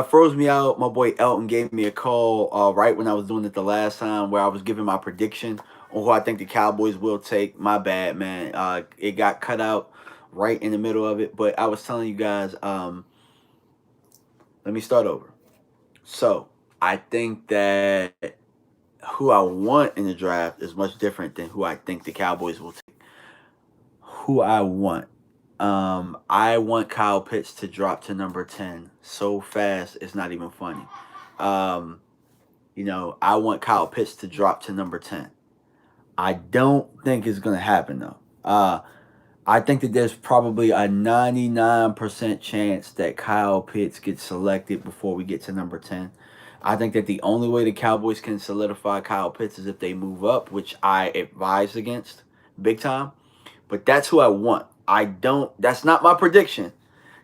Froze me out. My boy Elton gave me a call right when I was doing it the last time, where I was giving my prediction on who I think the Cowboys will take. My bad, man. It got cut out right in the middle of it, but I was telling you guys. Let me start over. So I think that who I want in the draft is much different than who I think the Cowboys will take. Who I want. I want Kyle Pitts to drop to number 10 so fast it's not even funny. Um, I want Kyle Pitts to drop to number 10. I don't think it's going to happen though. I think that there's probably a 99% chance that Kyle Pitts gets selected before we get to number 10. I think that the only way the Cowboys can solidify Kyle Pitts is if they move up, which I advise against big time. But that's who I want. That's not my prediction.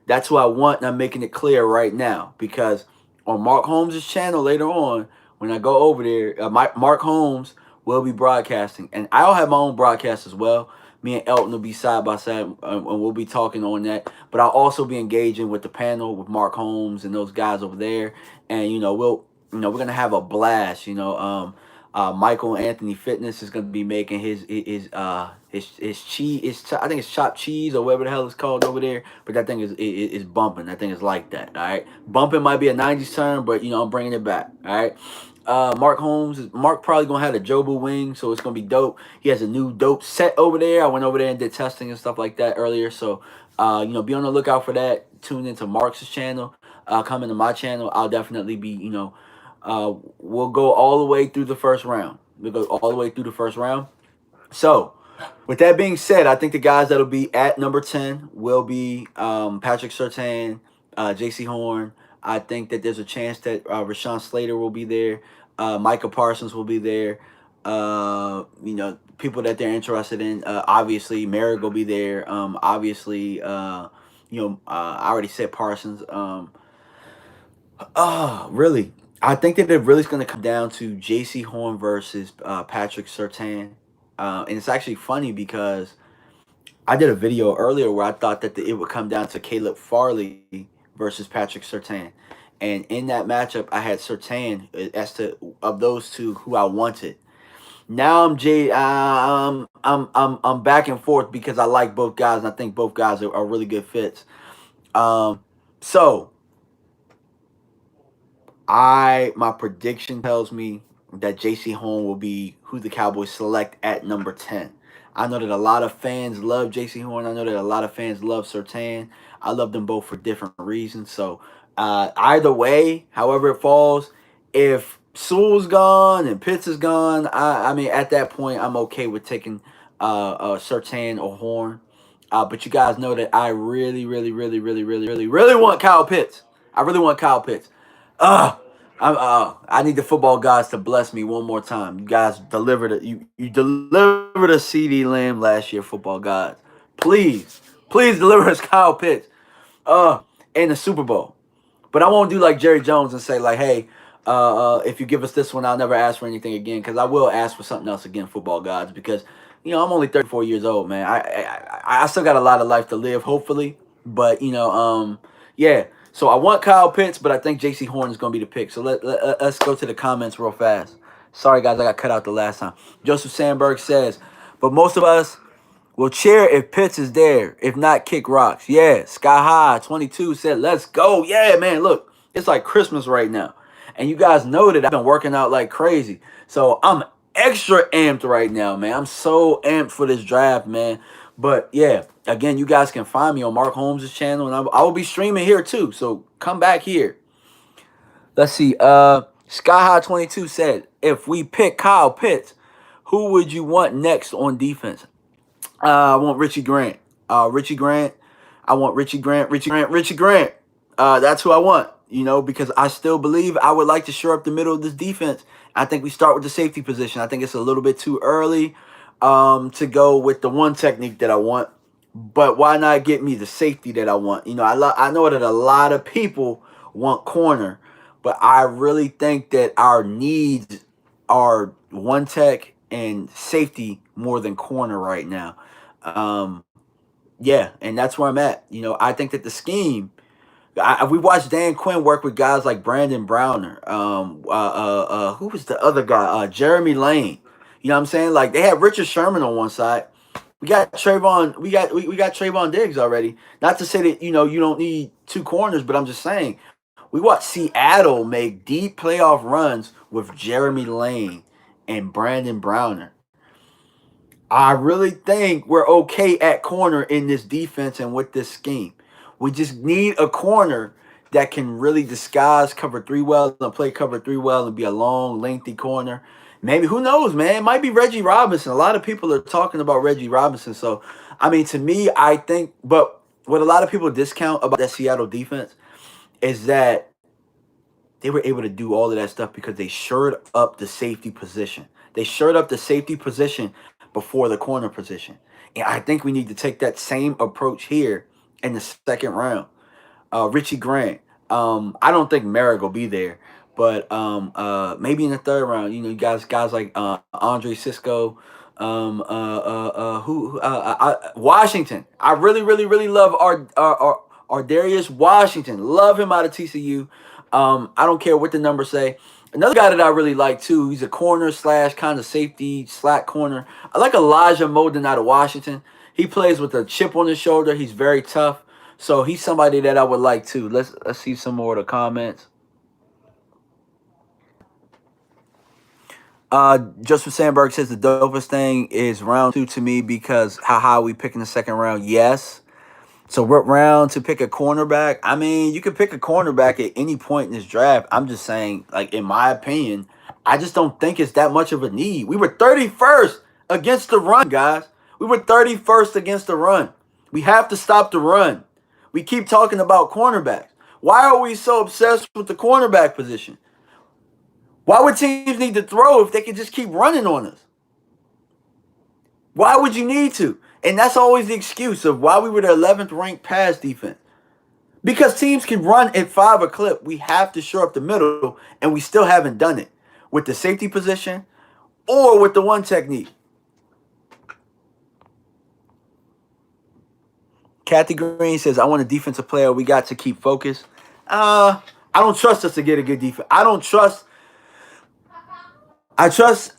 That's who I want, and I'm making it clear right now because on Mark Holmes' channel later on, when I go over there, Mark Holmes will be broadcasting, and I'll have my own broadcast as well. Me and Elton will be side by side, and we'll be talking on that. But I'll also be engaging with the panel with Mark Holmes and those guys over there, and we're gonna have a blast. Michael Anthony Fitness is gonna be making his cheese. I think it's chopped cheese or whatever the hell it's called over there. But that thing is bumping. That thing is like that. All right, bumping might be a '90s term, but I'm bringing it back. All right. Mark probably gonna have the Jobu wing, so it's gonna be dope. He has a new dope set over there. I went over there and did testing and stuff like that earlier. So be on the lookout for that. Tune into Mark's channel. Come into my channel. I'll definitely be we'll go all the way through the first round. We'll go all the way through the first round. So, with that being said, I think the guys that'll be at number 10 will be Patrick Surtain, J.C. Horn. I think that there's a chance that Rashawn Slater will be there. Micah Parsons will be there. People that they're interested in. Obviously, Merrick will be there. Obviously, I already said Parsons. Really? I think that it really is going to come down to J.C. Horn versus Patrick Surtain. And it's actually funny because I did a video earlier where I thought that it would come down to Caleb Farley versus Patrick Surtain. And in that matchup, I had Surtain as to of those two who I wanted. Now I'm back and forth because I like both guys and I think both guys are really good fits. So my prediction tells me that J.C. Horn will be who the Cowboys select at number 10. I know that a lot of fans love J.C. Horn. I know that a lot of fans love Surtain. I love them both for different reasons. So either way, however it falls, if Sewell's gone and Pitts is gone, I mean at that point I'm okay with taking Surtain or Horn. But you guys know that I really, really, really, really, really, really, really want Kyle Pitts. I really want Kyle Pitts. Uh, I need the football guys to bless me one more time. You guys delivered it. You delivered a CD Lamb last year, football gods. Please deliver us Kyle Pitts. Uh, in the Super Bowl. But I won't do like Jerry Jones and say like, hey, if you give us this one, I'll never ask for anything again. Because I will ask for something else again, football gods. Because I'm only 34 years old, man. I still got a lot of life to live, hopefully. But yeah. So I want Kyle Pitts, but I think J.C. Horn is going to be the pick. So let's go to the comments real fast. Sorry, guys, I got cut out the last time. Joseph Sandberg says, but most of us will cheer if Pitts is there. If not, kick rocks. Yeah, Sky High 22 said, let's go. Yeah, man, look, it's like Christmas right now. And you guys know that I've been working out like crazy. So I'm extra amped right now, man. I'm so amped for this draft, man. But yeah, again, you guys can find me on Mark Holmes' channel, and I will be streaming here too. So come back here. Let's see. Sky High 22 said, if we pick Kyle Pitts, who would you want next on defense? I want Richie Grant. Richie Grant. I want Richie Grant. Richie Grant. That's who I want. Because I still believe I would like to shore up the middle of this defense. I think we start with the safety position. I think it's a little bit too early to go with the one technique that I want. But why not get me the safety that I want? I know that a lot of people want corner, but I really think that our needs are one tech and safety more than corner right now. Yeah, and that's where I'm at. I think that the scheme We watched Dan Quinn work with guys like Brandon Browner. Who was the other guy? Jeremy Lane. You know what I'm saying? Like they had Richard Sherman on one side. We got Trayvon. We got Trayvon Diggs already. Not to say that you don't need two corners, but I'm just saying we watched Seattle make deep playoff runs with Jeremy Lane and Brandon Browner. I really think we're okay at corner in this defense and with this scheme. We just need a corner that can really disguise cover three well and play cover three well and be a long, lengthy corner. Maybe who knows, man? It might be Reggie Robinson. A lot of people are talking about Reggie Robinson. So, I mean, to me, I think, but what a lot of people discount about that Seattle defense is that they were able to do all of that stuff because they shored up the safety position. They shored up the safety position before the corner position. And I think we need to take that same approach here in the second round. Richie Grant. I don't think Merrick will be there, but maybe in the third round, you guys like Andre Cisco, Washington. I really, really, really love our Darius Washington. Love him out of TCU. I don't care what the numbers say. Another guy that I really like too. He's a corner slash kind of safety slack corner. I like Elijah Molden out of Washington. He plays with a chip on his shoulder. He's very tough. So he's somebody that I would like too. Let's see some more of the comments. Joseph Sandberg says the dopest thing is round 2 to me because how high we pick in the second round. Yes. So what round to pick a cornerback? I mean, you could pick a cornerback at any point in this draft. I'm just saying, like, in my opinion, I just don't think it's that much of a need. We were 31st against the run, guys. We were 31st against the run. We have to stop the run. We keep talking about cornerbacks. Why are we so obsessed with the cornerback position? Why would teams need to throw if they could just keep running on us? Why would you need to? And that's always the excuse of why we were the 11th ranked pass defense. Because teams can run at 5 a clip. We have to shore up the middle, and we still haven't done it with the safety position or with the one technique. Kathy Green says, I want a defensive player. We got to keep focused. I don't trust us to get a good defense. I don't trust us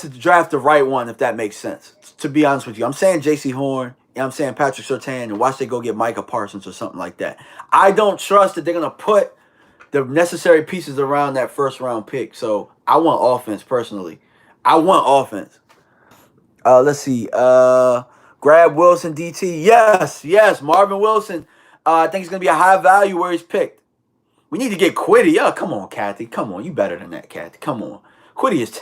to draft the right one, if that makes sense. To be honest with you, I'm saying J.C. Horn, and I'm saying Patrick Surtain, and watch they go get Micah Parsons or something like that. I don't trust that they're gonna put the necessary pieces around that first round pick. So I want offense personally. I want offense. Let's see. Grab Wilson, DT. Yes, Marvin Wilson. I think he's gonna be a high value where he's picked. We need to get Quiddy. Oh, come on, Kathy. Come on, you better than that, Kathy. Come on. Quiddy is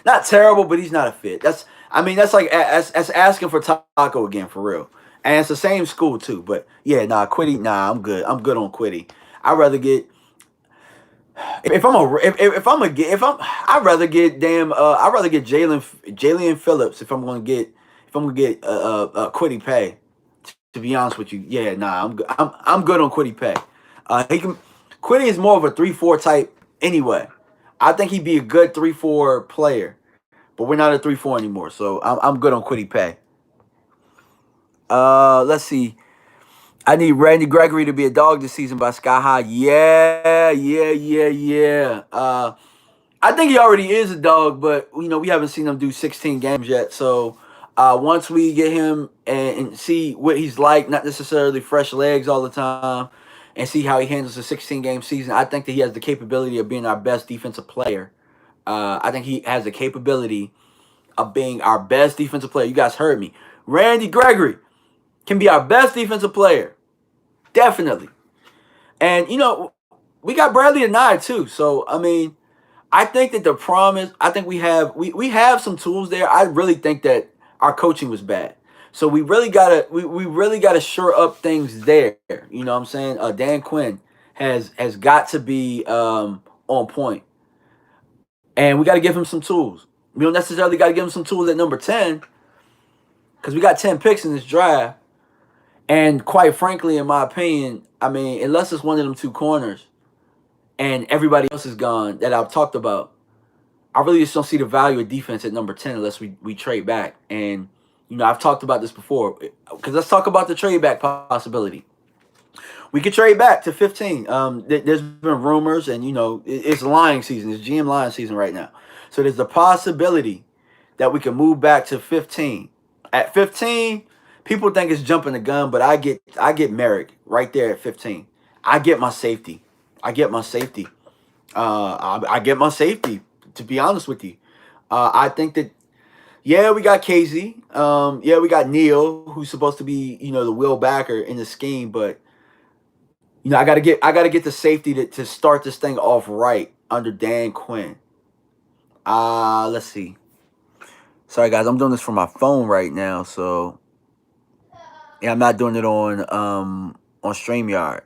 not terrible, but he's not a fit. That's like that's asking for Taco again, for real. And it's the same school too. But yeah, Quiddy. I'm good. I'm good on Quiddy. I'd rather get I'd rather get Jalen Phillips if I'm gonna get Quiddy Pay. To be honest with you, yeah, I'm good on Quiddy Pay. Quiddy is more of a 3-4 type anyway. I think he'd be a good 3-4 player, but we're not a 3-4 anymore, so I'm good on Quiddy Pay. Let's see. I need Randy Gregory to be a dog this season by Sky High. Yeah. I think he already is a dog, but we haven't seen him do 16 games yet. So once we get him and see what he's like, not necessarily fresh legs all the time, and see how he handles a 16-game season, I think that he has the capability of being our best defensive player. I think he has the capability of being our best defensive player. You guys heard me. Randy Gregory can be our best defensive player. Definitely. And, we got Bradley Anae too. So, I mean, I think that the promise, I think we have some tools there. I really think that our coaching was bad. So we really gotta shore up things there. You know what I'm saying? Dan Quinn has got to be on point. And we got to give him some tools. We don't necessarily got to give him some tools at number 10 because we got 10 picks in this draft. And quite frankly, in my opinion, I mean, unless it's one of them two corners and everybody else is gone that I've talked about, I really just don't see the value of defense at number 10 unless we trade back. And, I've talked about this before because let's talk about the trade back possibility. We could trade back to 15. There's been rumors, and it's lying season. It's GM lying season right now. So there's the possibility that we can move back to 15. At 15, people think it's jumping the gun, but I get Merrick right there at 15. I get my safety. I get my safety. I get my safety. To be honest with you, I think that yeah, we got KZ. Yeah, we got Neil, who's supposed to be the will backer in the scheme, but I gotta get the safety to start this thing off right under Dan Quinn. Let's see. Sorry guys, I'm doing this from my phone right now, so yeah, I'm not doing it on StreamYard.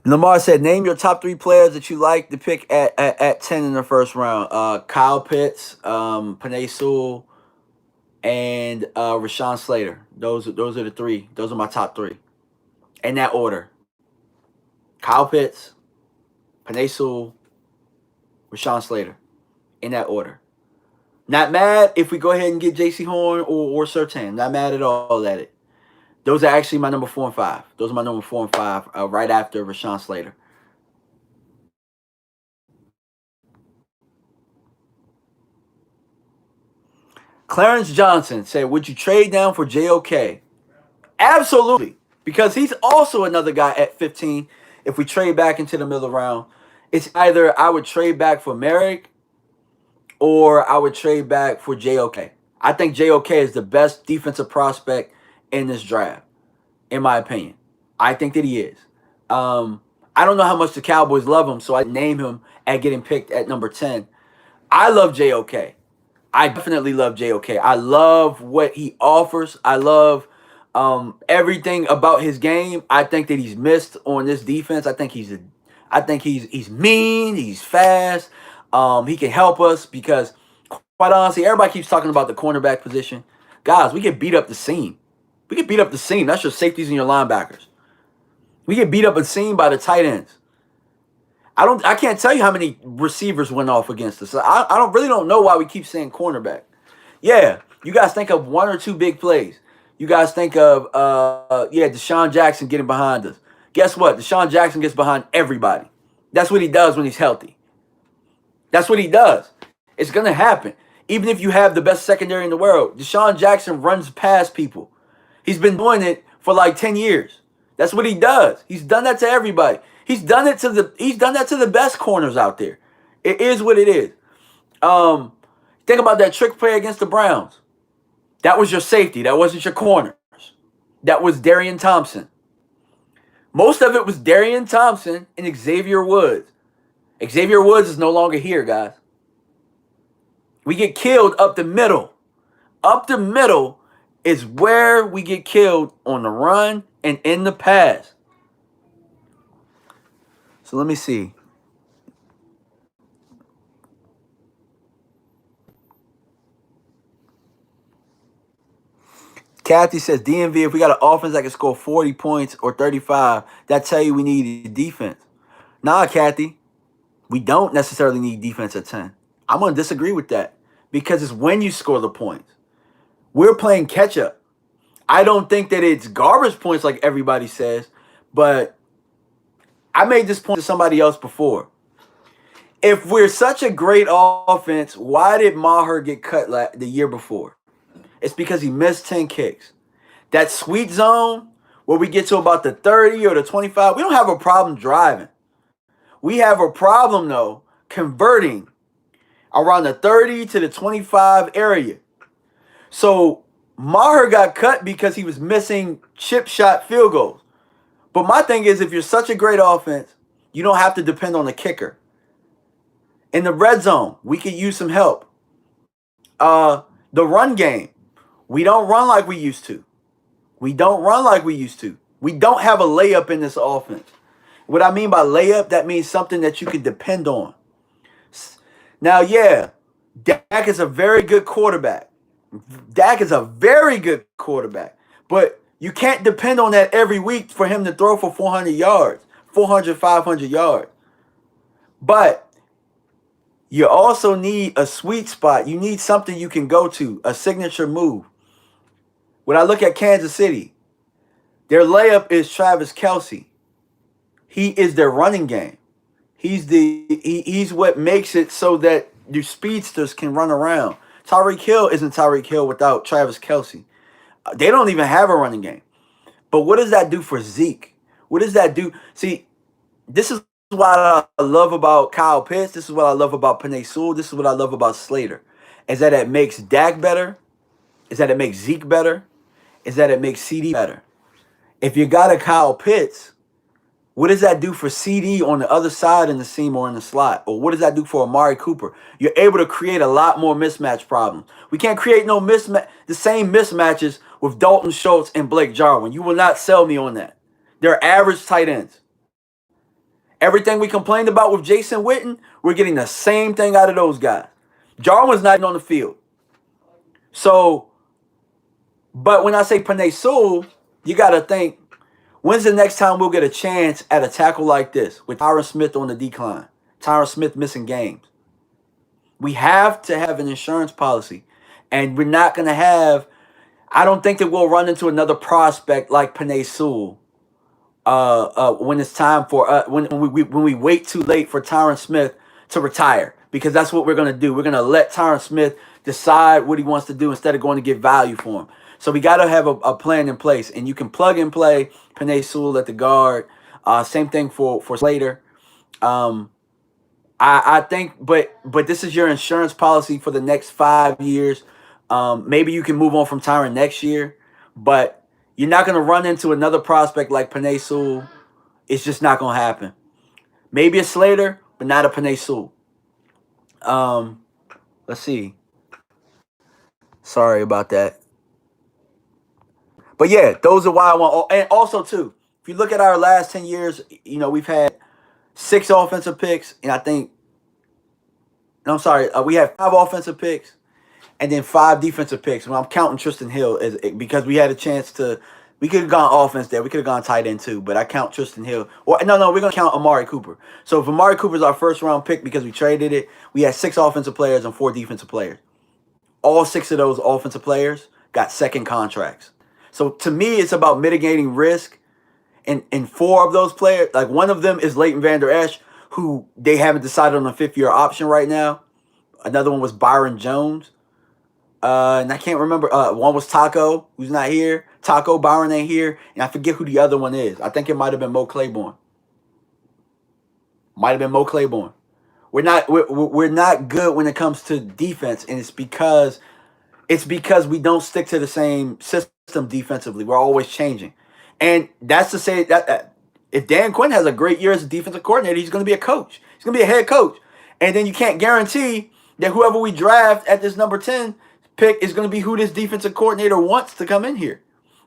Lamar said, name your top three players that you like to pick at 10 in the first round. Kyle Pitts, Panay Sewell, and Rashawn Slater. Those are the three. Those are my top three. In that order. Kyle Pitts, Panay Sewell, Rashawn Slater. In that order. Not mad if we go ahead and get J.C. Horn or Surtain. Not mad at all at it. Those are actually my number 4 and 5. Those are my number 4 and 5 right after Rashawn Slater. Clarence Johnson said, would you trade down for JOK? Absolutely. Because he's also another guy at 15. If we trade back into the middle round, it's either I would trade back for Merrick or I would trade back for JOK. I think JOK is the best defensive prospect in this draft, in my opinion. I think that he is. I don't know how much the Cowboys love him, so I name him at getting picked at number 10. I love JOK. I definitely love JOK. I love what he offers. I love everything about his game. I think that he's missed on this defense. I think he's mean. He's fast. He can help us because, quite honestly, everybody keeps talking about the cornerback position. Guys, we get beat up the seam. We get beat up the seam. That's your safeties and your linebackers. We get beat up the seam by the tight ends. I can't tell you how many receivers went off against us. I really don't know why we keep saying cornerback. Yeah, you guys think of one or two big plays. You guys think of Deshaun Jackson getting behind us. Guess what? Deshaun Jackson gets behind everybody. That's what he does when he's healthy. That's what he does. It's gonna happen. Even if you have the best secondary in the world, Deshaun Jackson runs past people. He's been doing it for like 10 years. That's what he does. He's done that to everybody. He's done that to the best corners out there. It is what it is. Think about that trick play against the Browns. That was your safety. That wasn't your corners. That was Darian Thompson. Most of it was Darian Thompson and Xavier Woods. Xavier Woods is no longer here, guys. We get killed up the middle. Up the middle is where we get killed on the run and in the pass. So let me see. Kathy says, DMV, if we got an offense that can score 40 points or 35, that tell you we need a defense. Nah, Kathy, we don't necessarily need defense at 10. I'm going to disagree with that because it's when you score the points. We're playing catch up. I don't think that it's garbage points like everybody says, but I made this point to somebody else before. If we're such a great offense, why did Maher get cut the year before? It's because he missed 10 kicks. That sweet zone where we get to about the 30 or the 25, we don't have a problem driving. We have a problem, though, converting around the 30 to the 25 area. So Maher got cut because he was missing chip shot field goals. But my thing is, if you're such a great offense, you don't have to depend on the kicker. In the red zone, we could use some help. The run game, we don't run like we used to. We don't run like we used to. We don't have a layup in this offense. What I mean by layup, that means something that you can depend on. Now, yeah, Dak is a very good quarterback. Dak is a very good quarterback. But you can't depend on that every week for him to throw for 400 yards, 400, 500 yards. But you also need a sweet spot. You need something you can go to, a signature move. When I look at Kansas City, Their layup is Travis Kelsey. He is their running game. He's what makes it so that your speedsters can run around. Tyreek Hill isn't Tyreek Hill without Travis Kelsey. They don't even have a running game. But what does that do for Zeke? What does that do? See, this is what I love about Kyle Pitts. This is what I love about Penei Sewell. This is what I love about Slater. Is that it makes Dak better. Is that it makes Zeke better. Is that it makes CD better. If you got a Kyle Pitts, what does that do for CD on the other side in the seam or in the slot? Or what does that do for Amari Cooper? You're able to create a lot more mismatch problems. We can't create the same mismatches with Dalton Schultz and Blake Jarwin. You will not sell me on that. They're average tight ends. Everything we complained about with Jason Witten, we're getting the same thing out of those guys. Jarwin's not even on the field. So, but when I say Penei Sewell, you got to think, when's the next time we'll get a chance at a tackle like this with Tyron Smith on the decline? Tyron Smith missing games. We have to have an insurance policy. And we're not going to have, I don't think that we'll run into another prospect like Penei Sewell when it's time for, when we wait too late for Tyron Smith to retire. Because that's what we're going to do. We're going to let Tyron Smith decide what he wants to do instead of going to get value for him. So we got to have a plan in place. And you can plug and play Penei Sewell at the guard. Same thing for Slater. I think, but this is your insurance policy for the next 5 years. Maybe you can move on from Tyron next year. But you're not going to run into another prospect like Penei Sewell. It's just not going to happen. Maybe a Slater, but not a Penei Sewell. Let's see. Sorry about that. But yeah, those are why I want. And also too, if you look at our last 10 years, we've had 6 offensive picks, and I think, no, I'm sorry, we had 5 offensive picks, and then 5 defensive picks. Well, I'm counting Tristan Hill because we had a chance to. We could have gone offense there. We could have gone tight end too, but I count Tristan Hill. Well, no, we're gonna count Amari Cooper. So if Amari Cooper is our first round pick because we traded it, we had 6 offensive players and 4 defensive players. All 6 of those offensive players got second contracts. So to me, it's about mitigating risk. And 4 of those players, like one of them is Leighton Vander Esch, who they haven't decided on a 5th-year option right now. Another one was Byron Jones. And I can't remember. One was Taco, who's not here. Taco, Byron ain't here. And I forget who the other one is. I think it might have been Mo Claiborne. We're not good when it comes to defense, and it's because we don't stick to the same system defensively. We're always changing. And that's to say that if Dan Quinn has a great year as a defensive coordinator, he's going to be a coach. He's going to be a head coach. And then you can't guarantee that whoever we draft at this number 10 pick is going to be who this defensive coordinator wants to come in here.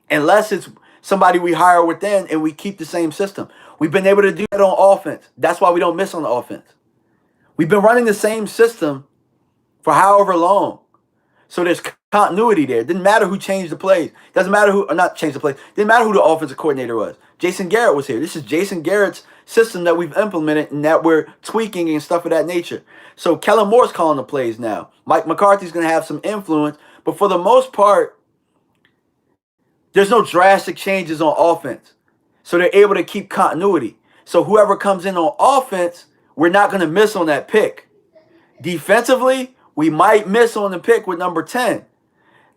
Unless it's somebody we hire within and we keep the same system. We've been able to do that on offense. That's why we don't miss on the offense. We've been running the same system for however long. So there's continuity there. It didn't matter who changed the plays. Doesn't matter who, or not changed the plays. Didn't matter who the offensive coordinator was. Jason Garrett was here. This is Jason Garrett's system that we've implemented and that we're tweaking and stuff of that nature. So Kellen Moore's calling the plays now. Mike McCarthy's going to have some influence. But for the most part, there's no drastic changes on offense. So they're able to keep continuity. So whoever comes in on offense, we're not going to miss on that pick. Defensively, we might miss on the pick with number 10.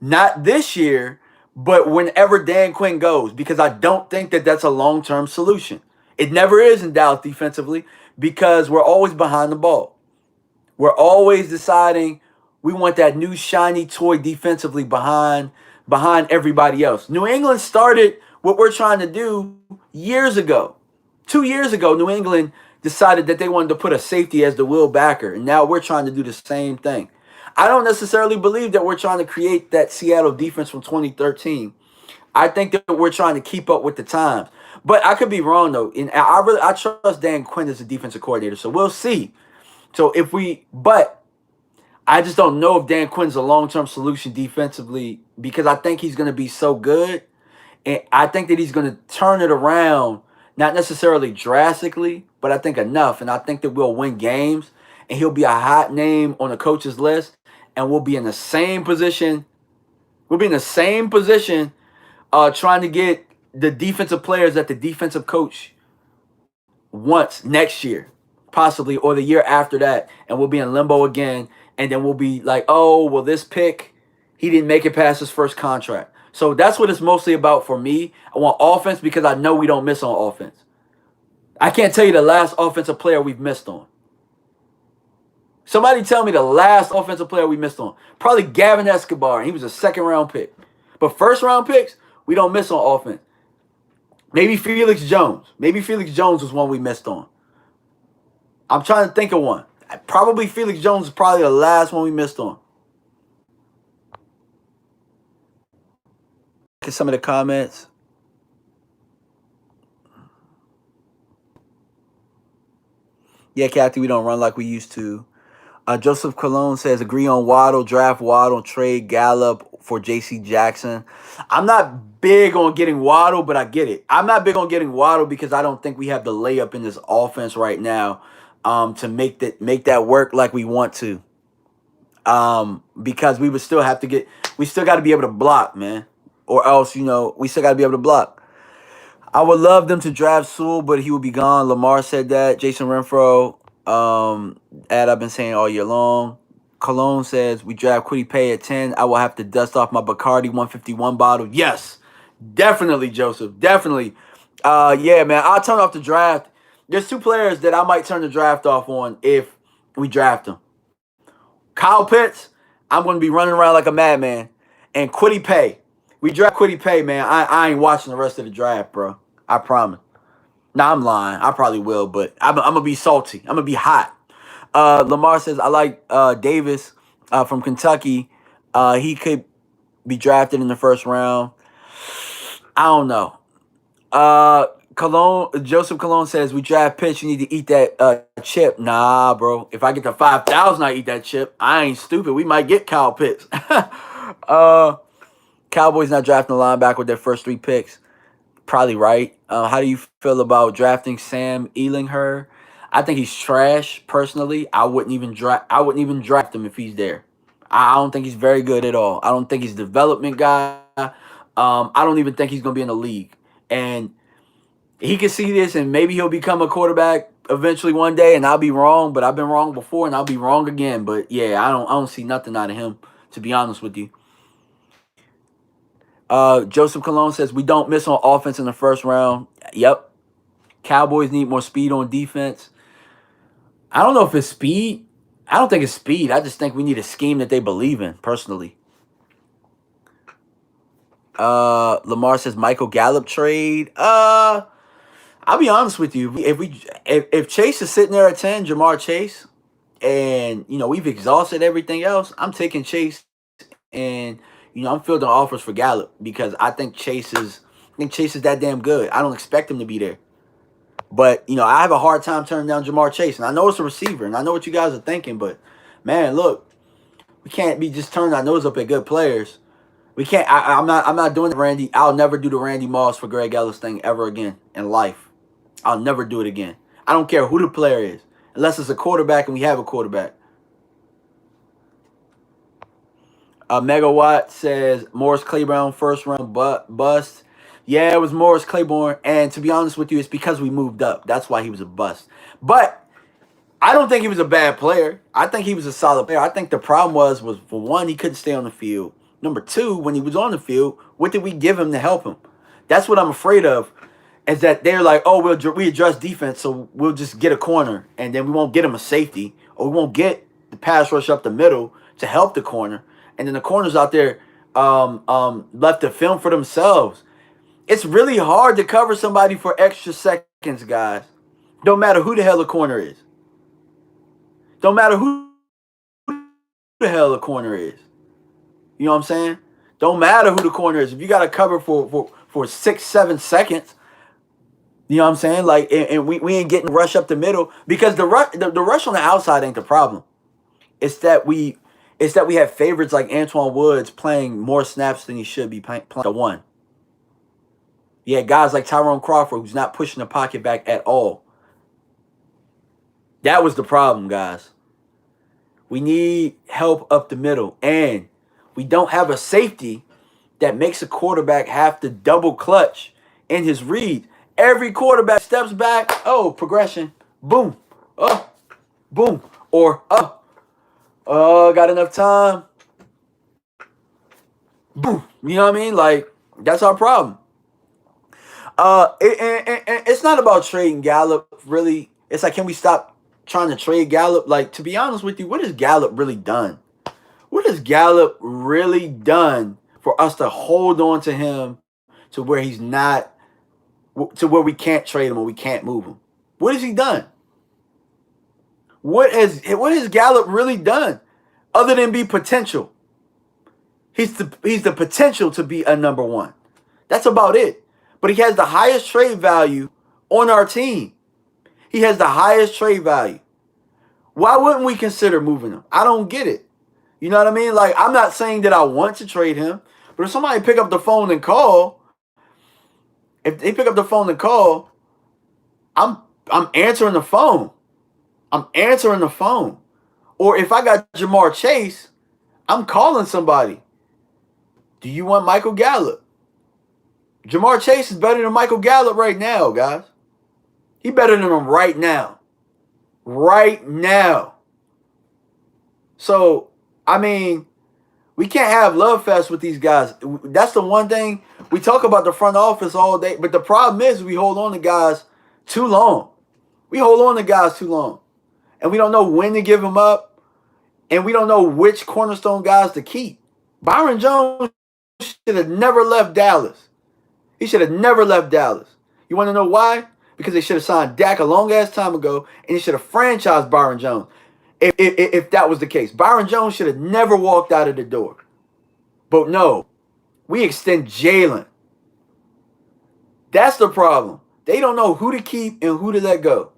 Not this year, but whenever Dan Quinn goes, because I don't think that that's a long-term solution. It never is in Dallas defensively because we're always behind the ball. We're always deciding we want that new shiny toy defensively behind everybody else. New England started what we're trying to do years ago. 2 years ago, New England decided that they wanted to put a safety as the will backer, and now we're trying to do the same thing. I don't necessarily believe that we're trying to create that Seattle defense from 2013. I think that we're trying to keep up with the times. But I could be wrong, though. And I trust Dan Quinn as a defensive coordinator, so we'll see. But I just don't know if Dan Quinn's a long-term solution defensively because I think he's going to be so good. And I think that he's going to turn it around, not necessarily drastically, but I think enough. And I think that we'll win games, and he'll be a hot name on the coach's list, and we'll be in the same position. We'll be in the same position trying to get the defensive players that the defensive coach wants next year, possibly, or the year after that, and we'll be in limbo again, and then we'll be like, oh, well, this pick, he didn't make it past his first contract. So that's what it's mostly about for me. I want offense because I know we don't miss on offense. I can't tell you the last offensive player we've missed on. Somebody tell me the last offensive player we missed on. Probably Gavin Escobar, and he was a second round pick. But first round picks, we don't miss on offense. Maybe Felix Jones. Maybe Felix Jones was one we missed on. I'm trying to think of one. Probably Felix Jones is probably the last one we missed on. Look at some of the comments. Yeah, Kathy, we don't run like we used to. Joseph Cologne says, agree on Waddle, draft Waddle, trade Gallup for J.C. Jackson. I'm not big on getting Waddle, but I get it. I'm not big on getting Waddle because I don't think we have the layup in this offense right now to make that work like we want to. Because we would still have to we still got to be able to block, man. Or else, we still got to be able to block. I would love them to draft Sewell, but he will be gone. Lamar said that. Jason Renfro, I've been saying all year long. Cologne says, we draft Quiddy Pay at 10. I will have to dust off my Bacardi 151 bottle. Yes, definitely, Joseph. Definitely. Yeah, man, I'll turn off the draft. There's two players that I might turn the draft off on if we draft them. Kyle Pitts, I'm going to be running around like a madman. And Quiddy Pay. We draft Quiddy Pay, man. I ain't watching the rest of the draft, bro. I promise. Nah, I'm lying. I probably will, but I'm going to be salty. I'm going to be hot. Lamar says, I like Davis from Kentucky. He could be drafted in the first round. I don't know. Joseph Cologne says, we draft Pitts. You need to eat that chip. Nah, bro. If I get to 5,000, I eat that chip. I ain't stupid. We might get Kyle Pitts. Cowboys not drafting a linebacker with their first 3 picks. Probably right. How do you feel about drafting Sam Ehlinger? I think he's trash. Personally, I wouldn't even draft him if he's there. I don't think he's very good at all. I don't think he's a development guy. I don't even think he's gonna be in the league. And he can see this, and maybe he'll become a quarterback eventually one day. And I'll be wrong, but I've been wrong before, and I'll be wrong again. But yeah, I don't see nothing out of him, to be honest with you. Joseph Cologne says, we don't miss on offense in the first round. Yep. Cowboys need more speed on defense. I don't know if it's speed. I don't think it's speed. I just think we need a scheme that they believe in, personally. Lamar says, Michael Gallup trade. I'll be honest with you. If Chase is sitting there at 10, Jamar Chase, and, we've exhausted everything else, I'm taking Chase, and I'm fielding offers for Gallup because I think Chase is that damn good. I don't expect him to be there. But, I have a hard time turning down Jamar Chase. And I know it's a receiver, and I know what you guys are thinking. But, man, look, we can't be just turning our nose up at good players. We can't. I'm not doing the Randy. I'll never do the Randy Moss for Greg Ellis thing ever again in life. I'll never do it again. I don't care who the player is, unless it's a quarterback and we have a quarterback. Megawatt says Morris Claiborne first round bust. Yeah, it was Morris Claiborne, and to be honest with you, it's because we moved up. That's why he was a bust. But I don't think he was a bad player. I think he was a solid player. I think the problem was for one, he couldn't stay on the field. Number two, when he was on the field, what did we give him to help him? That's what I'm afraid of, is that they're like, oh, we address defense, so we'll just get a corner, and then we won't get him a safety, or we won't get the pass rush up the middle to help the corner. And then the corners out there left to film for themselves. It's really hard to cover somebody for extra seconds, guys. Don't matter who the hell the corner is. Don't matter who the hell the corner is. You know what I'm saying? Don't matter who the corner is. If you got to cover for 6-7 seconds, you know what I'm saying? Like, and we ain't getting rush up the middle because the rush on the outside ain't the problem. It's that we have favorites like Antoine Woods playing more snaps than he should be playing the one. Yeah, guys like Tyrone Crawford who's not pushing the pocket back at all. That was the problem, guys. We need help up the middle, and we don't have a safety that makes a quarterback have to double clutch in his read. Every quarterback steps back. Oh, progression. Boom. Oh, boom. Or, got enough time. Boom. You know what I mean? Like, that's our problem. It's not about trading Gallup, really. It's like, can we stop trying to trade Gallup? Like, to be honest with you, what has Gallup really done? What has Gallup really done for us to hold on to him to where he's not, to where we can't trade him or we can't move him? What has he done? What has Gallup really done other than be potential? He's the potential to be a number one. That's about it. But he has the highest trade value on our team. He has the highest trade value. Why wouldn't we consider moving him? I don't get it. You know what I mean? Like, I'm not saying that I want to trade him, but if somebody pick up the phone and call, if they pick up the phone and call, I'm answering the phone. I'm answering the phone. Or if I got Jamar Chase, I'm calling somebody. Do you want Michael Gallup? Jamar Chase is better than Michael Gallup right now, guys. He better than him right now. Right now. So, I mean, we can't have love fest with these guys. That's the one thing. We talk about the front office all day, but the problem is we hold on to guys too long. We hold on to guys too long. And we don't know when to give them up. And we don't know which cornerstone guys to keep. Byron Jones should have never left Dallas. He should have never left Dallas. You want to know why? Because they should have signed Dak a long-ass time ago, and they should have franchised Byron Jones if that was the case. Byron Jones should have never walked out of the door. But no, we extend Jalen. That's the problem. They don't know who to keep and who to let go.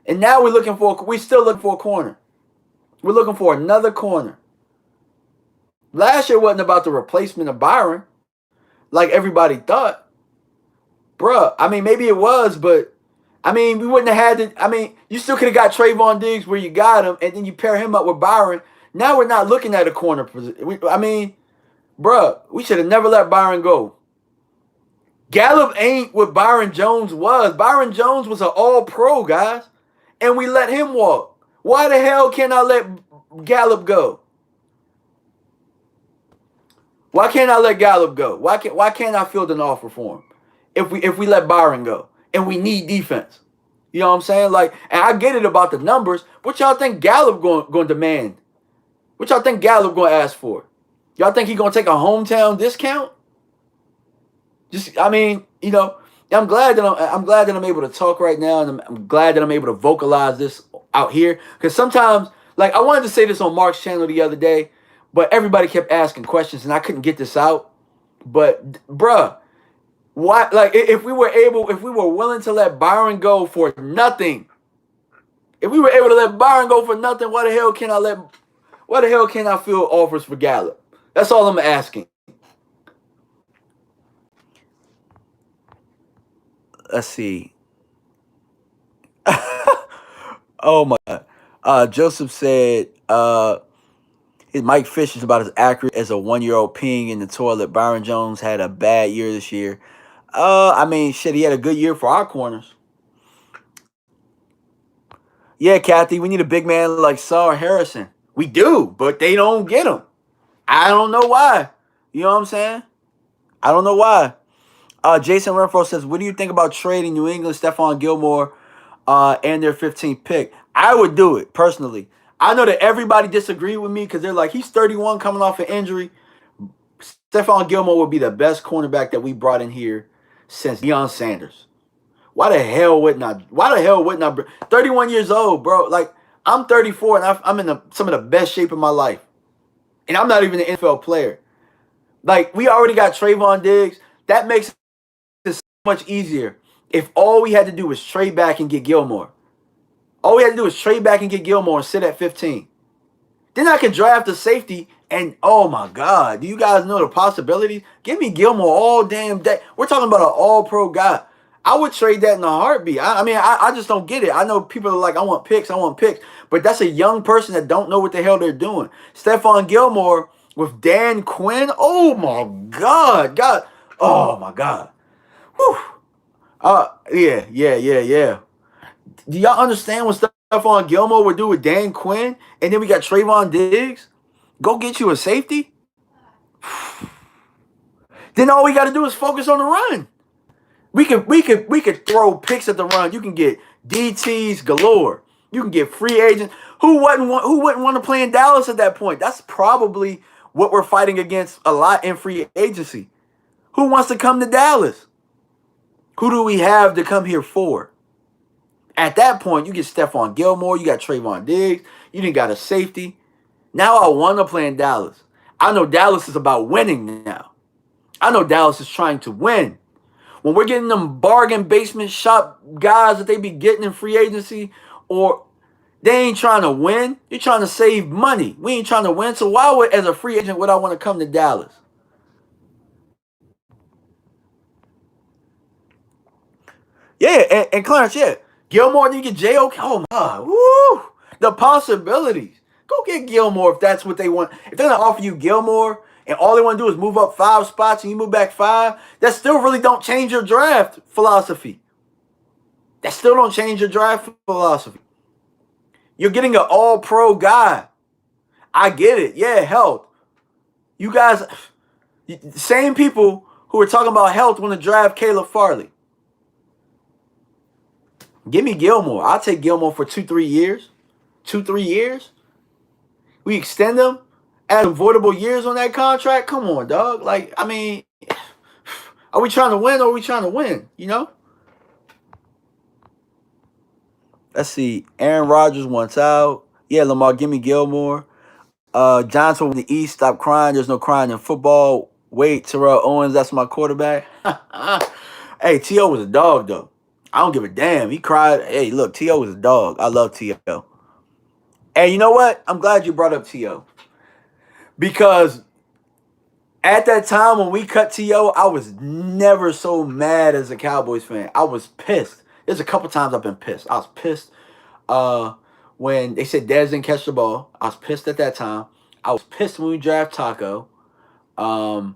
And now we're still looking for a corner. We're looking for another corner. Last year wasn't about the replacement of Byron, like everybody thought. Bruh, I mean, maybe it was, but I mean, we wouldn't have had to. I mean, you still could have got Trayvon Diggs where you got him, and then you pair him up with Byron. Now we're not looking at a corner position. I mean, bruh, we should have never let Byron go. Gallup ain't what Byron Jones was. Byron Jones was an all-pro, guys, and we let him walk. Why the hell can't I let Gallup go? Why can't I let Gallup go? Why can't I field an offer for him if we let Byron go and we need defense? You know what I'm saying? Like, and I get it about the numbers. What y'all think Gallup going to demand? What y'all think Gallup going to ask for? Y'all think he going to take a hometown discount? I mean, you know, I'm glad that I'm able to talk right now, and I'm glad that I'm able to vocalize this out here, because sometimes, like, I wanted to say this on Mark's channel the other day, but everybody kept asking questions and I couldn't get this out. But bruh, why? Like, if we were willing to let Byron go for nothing, if we were able to let Byron go for nothing, why the hell can't I field offers for Gallup? That's all I'm asking. Let's see. Oh my God. Joseph said, Mike Fish is about as accurate as a 1-year-old peeing in the toilet. Byron Jones had a bad year this year. I mean, shit, he had a good year for our corners. Yeah, Kathy, we need a big man like Saul Harrison. We do, but they don't get him. I don't know why. You know what I'm saying? I don't know why. Jason Renfro says, what do you think about trading New England, Stephon Gilmore, and their 15th pick? I would do it, personally. I know that everybody disagreed with me because they're like, he's 31 coming off an injury. Stephon Gilmore would be the best cornerback that we brought in here since Deion Sanders. Why the hell wouldn't I? 31 years old, bro. Like, I'm 34 and I'm in some of the best shape of my life. And I'm not even an NFL player. Like, we already got Trayvon Diggs. That makes it so much easier if all we had to do was trade back and get Gilmore. All we had to do is trade back and get Gilmore and sit at 15. Then I can draft a safety, and oh my God, do you guys know the possibilities? Give me Gilmore all damn day. We're talking about an all-pro guy. I would trade that in a heartbeat. I just don't get it. I know people are like, I want picks. But that's a young person that don't know what the hell they're doing. Stephon Gilmore with Dan Quinn. Oh my God. Oh my God. Whew. Yeah. Do y'all understand what Stephon Gilmore would do with Dan Quinn? And then we got Trayvon Diggs. Go get you a safety. Then all we got to do is focus on the run. We could throw picks at the run. You can get DTs galore. You can get free agents. Who wouldn't want to play in Dallas at that point? That's probably what we're fighting against a lot in free agency. Who wants to come to Dallas? Who do we have to come here for? At that point, you get Stephon Gilmore, you got Trayvon Diggs, you didn't got a safety. Now I want to play in Dallas. I know Dallas is about winning now. I know Dallas is trying to win. When we're getting them bargain basement shop guys that they be getting in free agency, or they ain't trying to win, you're trying to save money. We ain't trying to win. So why would, as a free agent, would I want to come to Dallas? Yeah, and Clarence, yeah. Gilmore, you get J.O. Oh, my. Woo! The possibilities. Go get Gilmore if that's what they want. If they're going to offer you Gilmore and all they want to do is move up 5 spots and you move back 5, that still really don't change your draft philosophy. That still don't change your draft philosophy. You're getting an all-pro guy. I get it. Yeah, health. You guys, same people who are talking about health want to draft Caleb Farley. Give me Gilmore. I'll take Gilmore for 2-3 years. 2-3 years. We extend them, add avoidable years on that contract. Come on, dog. Like, I mean, are we trying to win or are we trying to win? You know? Let's see. Aaron Rodgers wants out. Yeah, Lamar, give me Gilmore. Johnson in the East, stop crying. There's no crying in football. Wait, Terrell Owens, that's my quarterback. Hey, T.O. was a dog, though. I don't give a damn. He cried. Hey, look, T.O. was a dog. I love T.O. And you know what? I'm glad you brought up T.O. Because at that time when we cut T.O., I was never so mad as a Cowboys fan. I was pissed. There's a couple times I've been pissed. I was pissed when they said Dez didn't catch the ball. I was pissed at that time. I was pissed when we draft Taco. I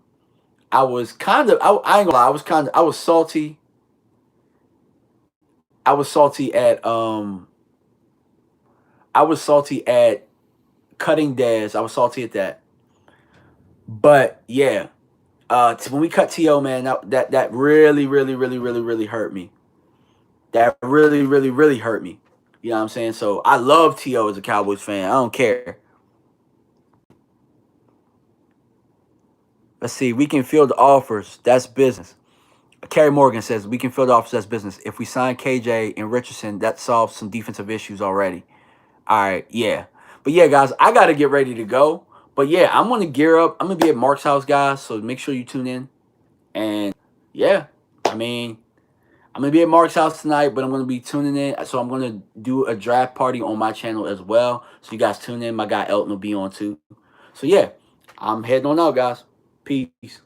was kind of, I ain't gonna lie, I was salty. I was salty at, I was salty at cutting Dez. I was salty at that. But yeah, when we cut To, man, that really hurt me. That really hurt me. You know what I'm saying? So I love To as a Cowboys fan. I don't care. Let's see. We can field offers. That's business. Kerry Morgan says we can field offers. That's business. If we sign KJ and Richardson, that solves some defensive issues already. All right, yeah. But yeah, guys, I got to get ready to go. But yeah, I'm going to gear up. I'm going to be at Mark's house, guys. So make sure you tune in. And yeah, I mean, I'm going to be at Mark's house tonight, but I'm going to be tuning in. So I'm going to do a draft party on my channel as well. So you guys tune in. My guy Elton will be on too. So yeah, I'm heading on out, guys. Peace.